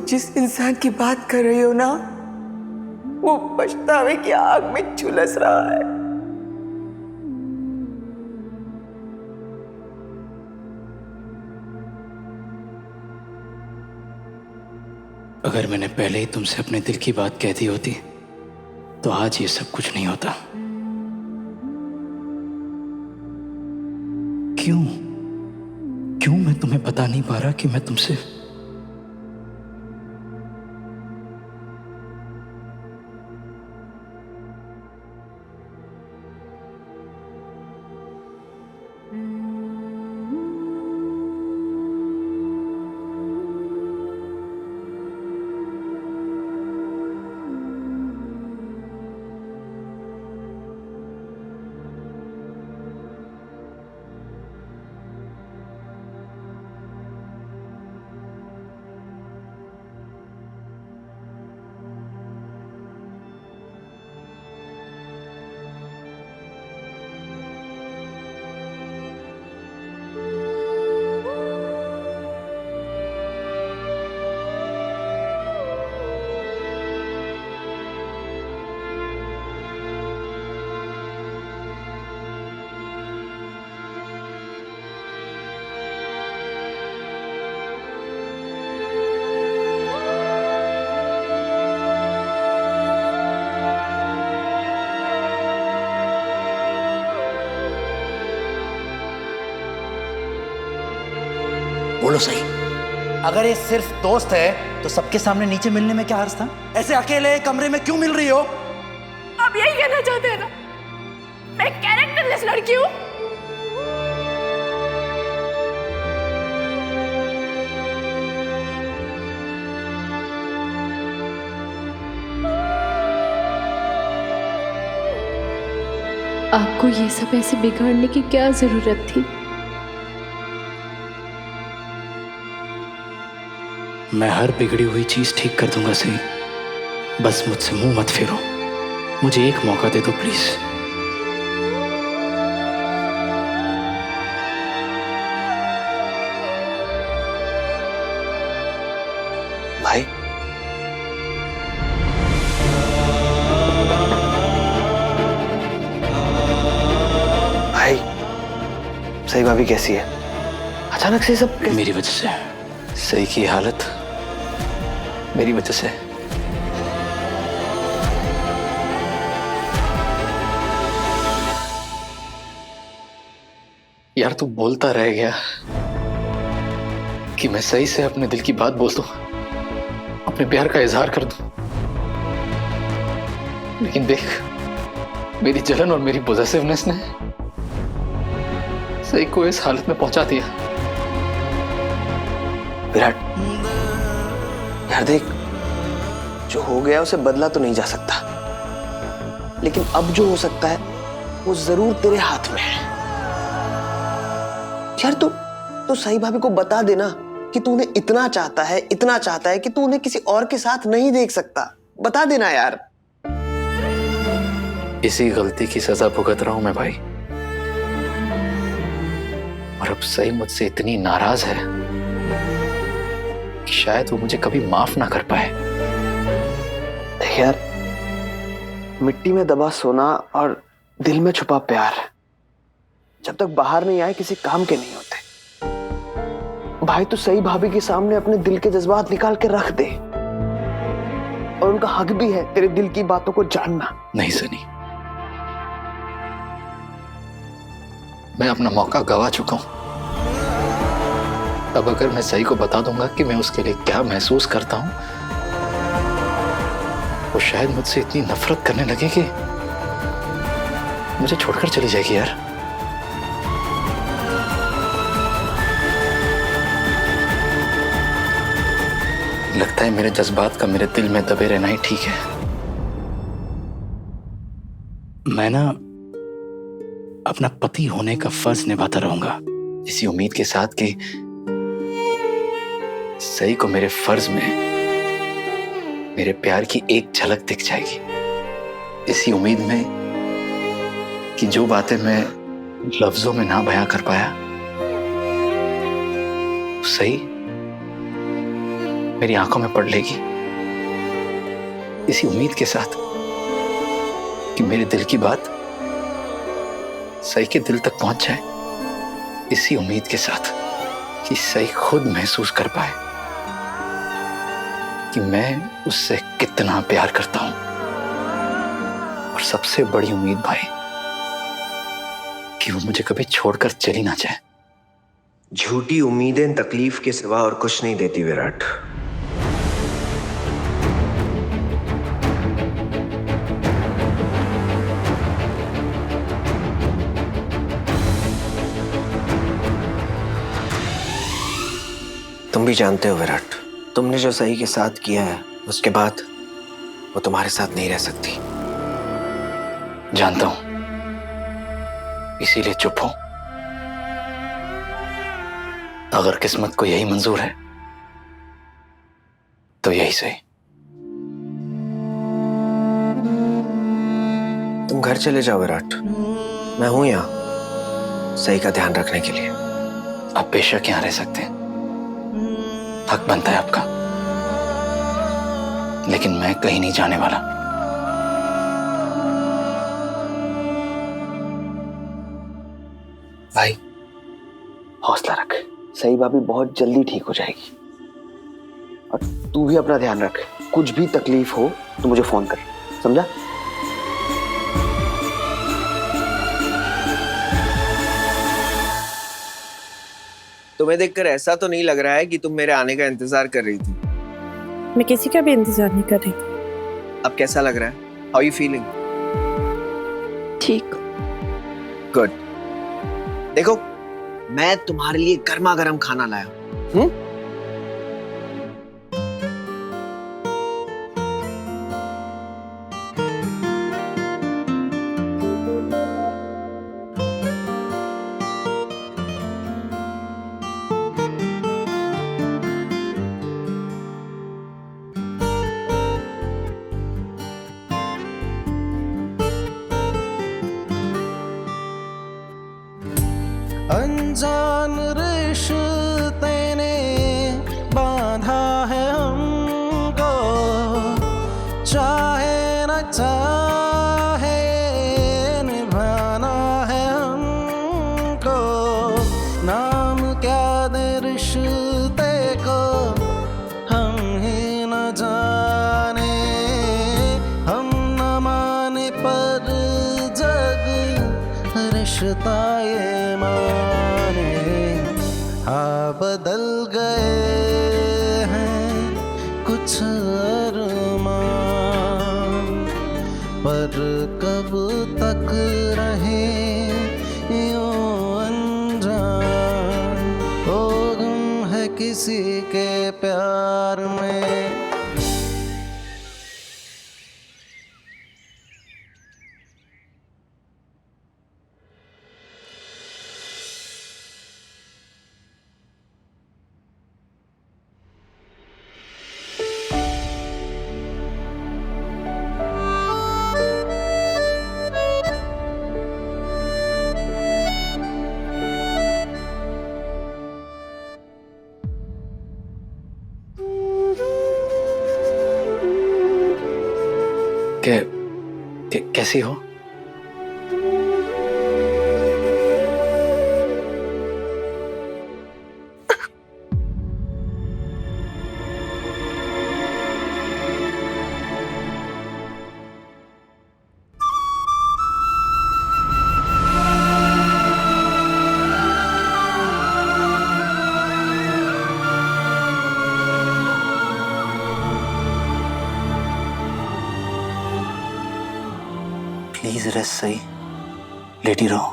जिस इंसान की बात कर रही हो ना, वो पछतावे की आग में झुलस रहा है। अगर मैंने पहले ही तुमसे अपने दिल की बात कह दी होती तो आज ये सब कुछ नहीं होता। क्यों क्यों मैं तुम्हें बता नहीं पा रहा कि मैं तुमसे बोलो सही। अगर ये सिर्फ दोस्त है तो सबके सामने नीचे मिलने में क्या अर्थ था? ऐसे अकेले कमरे में क्यों मिल रही हो? आप यही कहना चाहते हैं ना, मैं कैरेक्टरलेस लड़की हूँ? आपको ये सब ऐसे बिगाड़ने की क्या जरूरत थी? मैं हर बिगड़ी हुई चीज ठीक कर दूंगा सही। बस मुझसे मुंह मत फेरो। मुझे एक मौका दे दो प्लीज। भाई, भाई, सही भाभी कैसी है? अचानक से सब मेरी वजह से सही की हालत मेरी वजह से। यार तू बोलता रह गया कि मैं सही से अपने दिल की बात बोल दूं, अपने प्यार का इजहार कर दूं, लेकिन देख मेरी जलन और मेरी पॉजेसिवनेस ने सही को इस हालत में पहुंचा दिया। विराट, यार देख, जो हो गया उसे बदला तो नहीं जा सकता, लेकिन अब जो हो सकता है वो जरूर तेरे हाथ में है। यार तू सही भाभी को बता देना कि तू उन्हें इतना चाहता है कि तू उन्हें किसी और के साथ नहीं देख सकता। बता देना यार। इसी गलती की सजा भुगत रहा हूं मैं भाई, और अब सही मुझसे इतनी नाराज है कि शायद वो मुझे कभी माफ ना कर पाए। देख यार, मिट्टी में दबा सोना और दिल में छुपा प्यार जब तक बाहर नहीं आए किसी काम के नहीं होते। भाई तू सही भाभी के सामने अपने दिल के जज्बात निकाल के रख दे, और उनका हक भी है तेरे दिल की बातों को जानना। नहीं सनी, मैं अपना मौका गवा चुका हूं। अब अगर मैं सही को बता दूंगा कि मैं उसके लिए क्या महसूस करता हूं, वो शायद मुझसे इतनी नफरत करने लगे कि मुझे छोड़कर चली जाएगी। यार लगता है मेरे जज्बात का मेरे दिल में दबे रहना ही ठीक है। मैं ना अपना पति होने का फर्ज निभाता रहूंगा, इसी उम्मीद के साथ कि सही को मेरे फर्ज में मेरे प्यार की एक झलक दिख जाएगी, इसी उम्मीद में कि जो बातें मैं लफ्जों में ना बयां कर पाया, सही मेरी आंखों में पड़ लेगी, इसी उम्मीद के साथ कि मेरे दिल की बात सई के दिल तक पहुंच जाए, इसी उम्मीद के साथ कि सई खुद महसूस कर पाए कि मैं उससे कितना प्यार करता हूं। और सबसे बड़ी उम्मीद भाई कि वो मुझे कभी छोड़कर चली ना जाए। झूठी उम्मीदें तकलीफ के सिवा और कुछ नहीं देती विराट। तुम भी जानते हो विराट, तुमने जो सही के साथ किया है उसके बाद वो तुम्हारे साथ नहीं रह सकती। जानता हूं, इसीलिए चुप हूं। अगर किस्मत को यही मंजूर है तो यही सही। तुम घर चले जाओ विराट, मैं हूं यहां सही का ध्यान रखने के लिए। आप बेशक यहां रह सकते हैं, हक बनता है आपका, लेकिन मैं कहीं नहीं जाने वाला। भाई हौसला रख, सही भाभी बहुत जल्दी ठीक हो जाएगी। और तू भी अपना ध्यान रख, कुछ भी तकलीफ हो तो मुझे फोन कर, समझा? तुम्हें देखकर ऐसा तो नहीं लग रहा है कि तुम मेरे आने का इंतजार कर रही थी। मैं किसी का भी इंतजार नहीं कर रही। अब कैसा लग रहा है? How you feeling? ठीक। गुड। देखो, मैं तुम्हारे लिए गर्मा गर्म खाना लाया हूं। अनजान रिश्ते ने बांधा है हमको, चाहे न चाहे निभाना है हमको। नाम क्या दे रिश्ते को हम ही न जाने, हम न माने पर जग रिश्ता ये माने। हाँ बदल गए हैं कुछ अरमान, पर कब तक रहे यूं अनजान। ओ गुम है किसी के प्यार में। कैसी हो? प्लीज रेस्ट सही, लेटी रहो।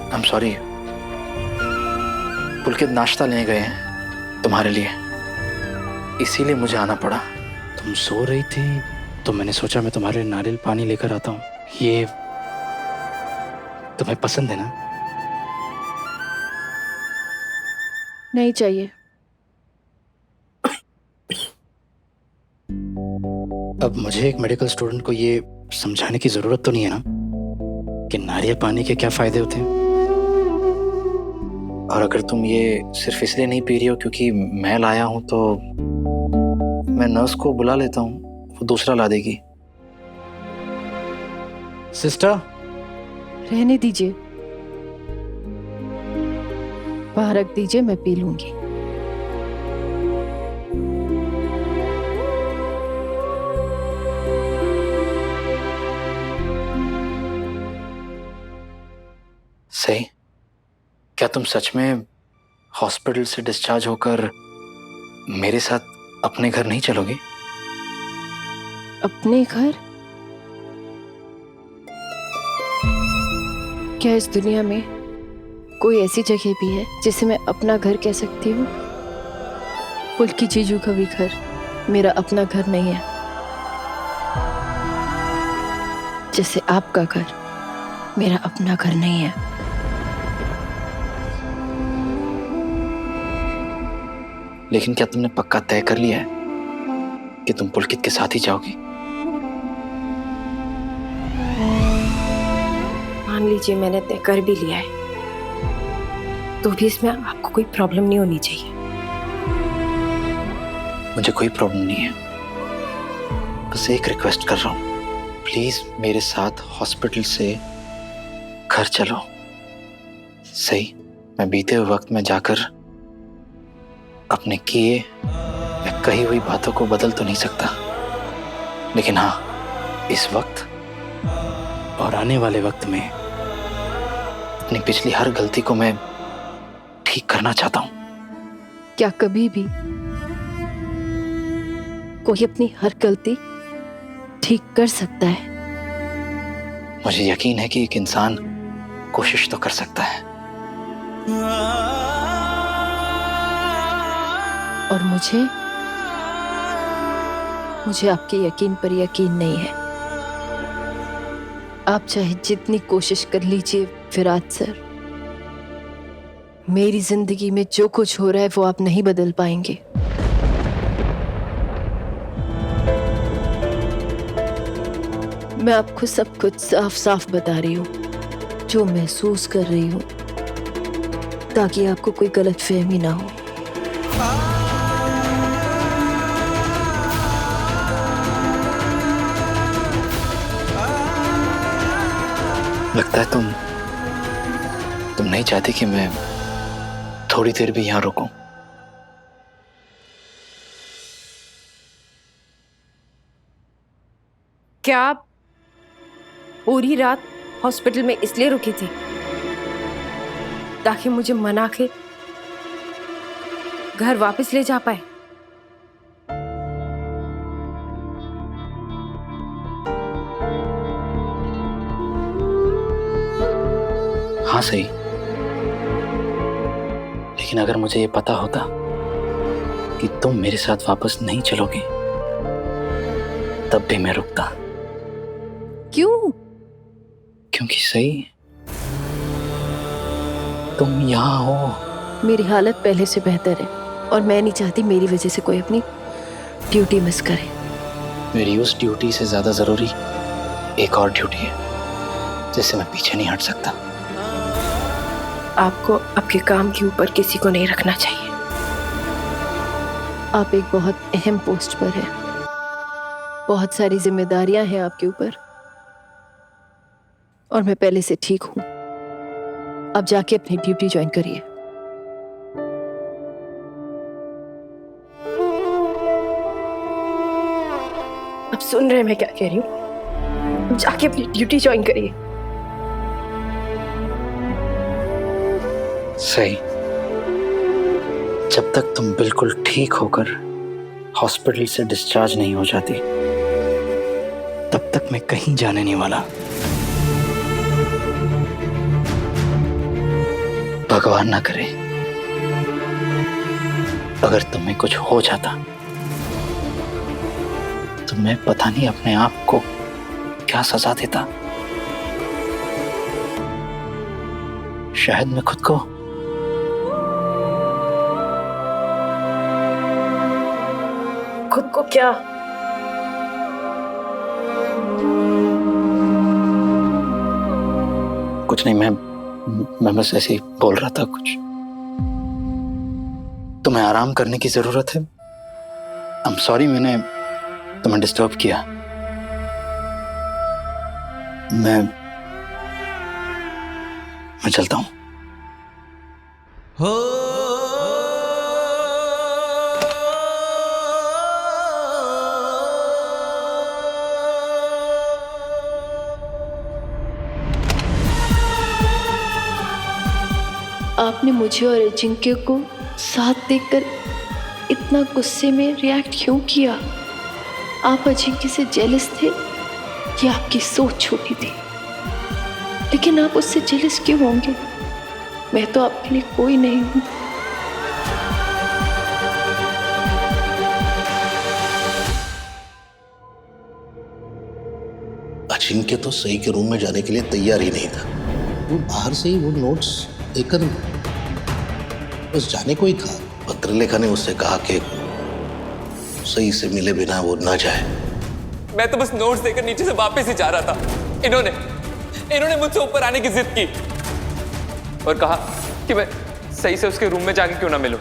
आई एम सॉरी, पुलकित नाश्ता लेने गए हैं तुम्हारे लिए, इसीलिए मुझे आना पड़ा। तुम सो रही थी तो मैंने सोचा मैं तुम्हारे लिए नारियल पानी लेकर आता हूँ। ये तुम्हें पसंद है ना? नहीं चाहिए। अब मुझे एक मेडिकल स्टूडेंट को ये समझाने की जरूरत तो नहीं है ना कि नारियल पानी के क्या फायदे होते हैं। और अगर तुम ये सिर्फ इसलिए नहीं पी रही हो क्योंकि मैं लाया हूं, तो मैं नर्स को बुला लेता हूँ, वो दूसरा ला देगी। सिस्टर, रहने दीजिए, बाहर रख दीजिए, मैं पी लूंगी। सही, क्या तुम सच में हॉस्पिटल से डिस्चार्ज होकर मेरे साथ अपने घर नहीं चलोगी? अपने घर? क्या इस दुनिया में कोई ऐसी जगह भी है जिसे मैं अपना घर कह सकती हूँ? पुलकी जीजू का भी घर मेरा अपना घर नहीं है, जैसे आपका घर मेरा अपना घर नहीं है। लेकिन क्या तुमने पक्का तय कर लिया है कि तुम पुलकित के साथ ही जाओगी? मान लीजिए मैंने तय कर भी लिया है, तो भी इसमें आपको कोई प्रॉब्लम नहीं होनी चाहिए। मुझे कोई प्रॉब्लम नहीं है, बस एक रिक्वेस्ट कर रहा हूँ, प्लीज मेरे साथ हॉस्पिटल से घर चलो। सही, मैं बीते हुए वक्त में जाकर अपने किए या कही हुई बातों को बदल तो नहीं सकता, लेकिन हाँ, इस वक्त और आने वाले वक्त में अपनी पिछली हर गलती को मैं ठीक करना चाहता हूं। क्या कभी भी कोई अपनी हर गलती ठीक कर सकता है? मुझे यकीन है कि एक इंसान कोशिश तो कर सकता है। और मुझे आपके यकीन पर यकीन नहीं है। आप चाहे जितनी कोशिश कर लीजिए फिराद सर, मेरी जिंदगी में जो कुछ हो रहा है वो आप नहीं बदल पाएंगे। मैं आपको सब कुछ साफ साफ बता रही हूँ, जो महसूस कर रही हूँ, ताकि आपको कोई गलतफहमी ना हो। लगता है तुम नहीं चाहती कि मैं थोड़ी देर भी यहां रुकूं। क्या आप पूरी रात हॉस्पिटल में इसलिए रुकी थी ताकि मुझे मना के घर वापस ले जा पाए? हाँ सही, लेकिन अगर मुझे ये पता होता कि तुम मेरे साथ वापस नहीं चलोगे, तब भी मैं रुकता। क्यों? क्योंकि सही, तुम यहाँ हो। मेरी हालत पहले से बेहतर है और मैं नहीं चाहती मेरी वजह से कोई अपनी ड्यूटी मिस करे। मेरी उस ड्यूटी से ज्यादा जरूरी एक और ड्यूटी है जिससे मैं पीछे नहीं हट सकता। आपको आपके काम के ऊपर किसी को नहीं रखना चाहिए। आप एक बहुत अहम पोस्ट पर हैं, बहुत सारी जिम्मेदारियां हैं आपके ऊपर, और मैं पहले से ठीक हूं। अब जाके अपनी ड्यूटी ज्वाइन करिए। अब सुन रहे हैं मैं क्या कह रही हूँ? अब जाके अपनी ड्यूटी ज्वाइन करिए। सही, जब तक तुम बिल्कुल ठीक होकर हॉस्पिटल से डिस्चार्ज नहीं हो जाती, तब तक मैं कहीं जाने नहीं वाला। भगवान ना करे अगर तुम्हें कुछ हो जाता, तो मैं पता नहीं अपने आप को क्या सजा देता। शायद मैं खुद को क्या? कुछ नहीं, मैं बस ऐसे ही बोल रहा था कुछ। तुम्हें आराम करने की जरूरत है। आई एम सॉरी मैंने तुम्हें डिस्टर्ब किया। मैं चलता हूं। आपने मुझे और अजिंक्य को साथ देखकर इतना गुस्से में रिएक्ट क्यों किया? आप अजिंक्य से जेलस थे या आपकी सोच छोटी थी? लेकिन आप उससे जेलस क्यों होंगे? मैं तो आपके लिए कोई नहीं हूं। अजिंक्य तो सही के रूम में जाने के लिए तैयार ही नहीं था। वो बाहर से ही वो नोट्स देकर बस जाने को ही था। पत्रलेखा ने उससे कहा कि सही से मिले बिना वो ना जाए। मैं तो बस नोट्स देकर नीचे से वापस ही जा रहा था। इन्होंने मुझसे ऊपर आने की जिद की और कहा कि मैं सही से उसके रूम में जाके क्यों ना मिलूं।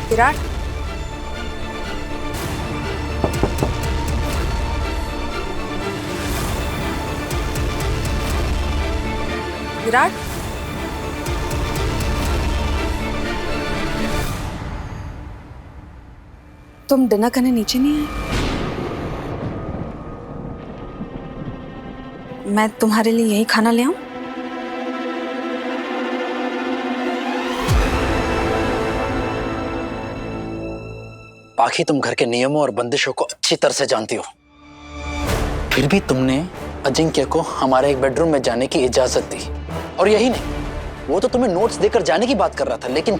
विराट, विराट, तुम डिनर करने नीचे नहीं आए? मैं तुम्हारे लिए यही खाना ले आऊं? बाकी तुम घर के नियमों और बंदिशों को अच्छी तरह से जानती हो, फिर भी तुमने अजिंक्य को हमारे एक बेडरूम में जाने की इजाजत दी। और यही नहीं, वो तो तुम्हें नोट्स देकर जाने की बात कर रहा था, लेकिन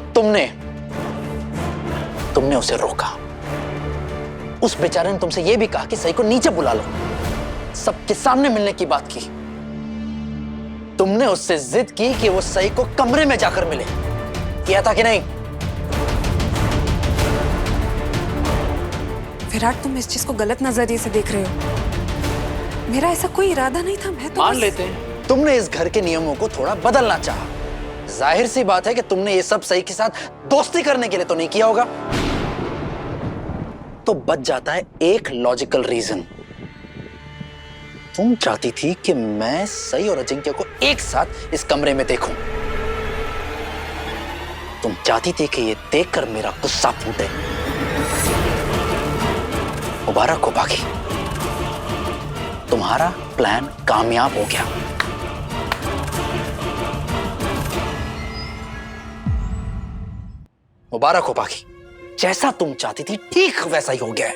तुमने उसे रोका। उस बेचारे ने तुमसे यह भी कहा कि सही को नीचे बुला लो, सबके सामने मिलने की बात की। तुमने उससे जिद की कि वो सही को कमरे में जाकर मिले, किया था कि नहीं? विराट, तुम इस चीज को गलत नजरिए से देख रहे हो। मेरा ऐसा कोई इरादा नहीं था। मैं तो मान लेते हैं तुमने इस घर के नियमों को थोड़ा बदलना चाहा। जाहिर सी बात है कि तुमने ये सब सही के साथ दोस्ती करने के लिए तो नहीं किया होगा। तो बच जाता है एक लॉजिकल रीजन। तुम चाहती थी कि मैं सही और अजिंक्य को एक साथ इस कमरे में देखूं। तुम चाहती थी कि ये देखकर मेरा गुस्सा फूटे। मुबारक हो बाकी, तुम्हारा प्लान कामयाब हो गया। मुबारक हो बाकी, जैसा तुम चाहती थी ठीक वैसा ही हो गया है।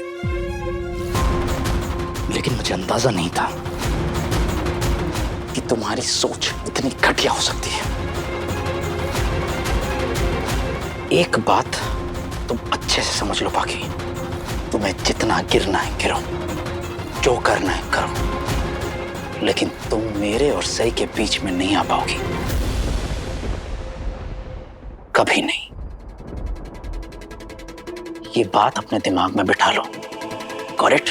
लेकिन मुझे अंदाजा नहीं था कि तुम्हारी सोच इतनी घटिया हो सकती है। एक बात तुम अच्छे से समझ लो बाकी, तुम्हें जितना गिरना है गिरो, जो करना है करो, लेकिन तुम मेरे और सही के बीच में नहीं आ पाओगी, कभी नहीं। ये बात अपने दिमाग में बिठा लो। Got it?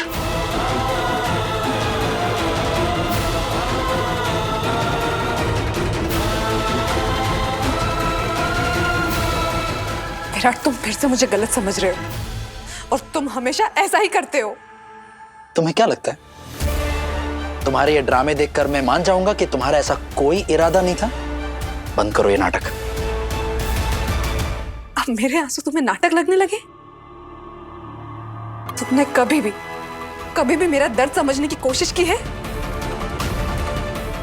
विराट, तुम फिर से मुझे गलत समझ रहे हो और तुम हमेशा ऐसा ही करते हो। तुम्हें क्या लगता है तुम्हारे ये ड्रामे देखकर मैं मान जाऊंगा कि तुम्हारा ऐसा कोई इरादा नहीं था? बंद करो ये नाटक। अब मेरे आंसू तुम्हें नाटक लगने लगे? तुमने कभी भी मेरा दर्द समझने की कोशिश की है?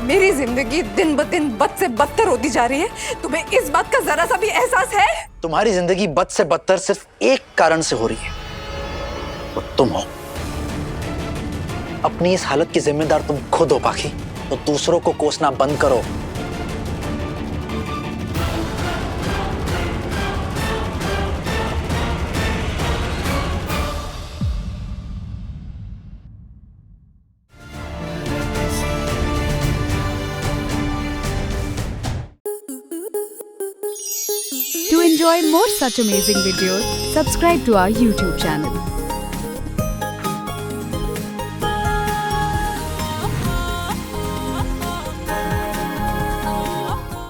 मेरी जिंदगी दिन ब दिन बद से बदतर होती जा रही है। तुम्हें इस बात का जरा सा भी एहसास है? तुम्हारी जिंदगी बद से बदतर सिर्फ एक कारण से हो रही है, वो तुम हो। अपनी इस हालत की जिम्मेदार तुम खुद हो बाकी, तो दूसरों को कोसना बंद करो। enjoy more such amazing videos, subscribe to our YouTube channel.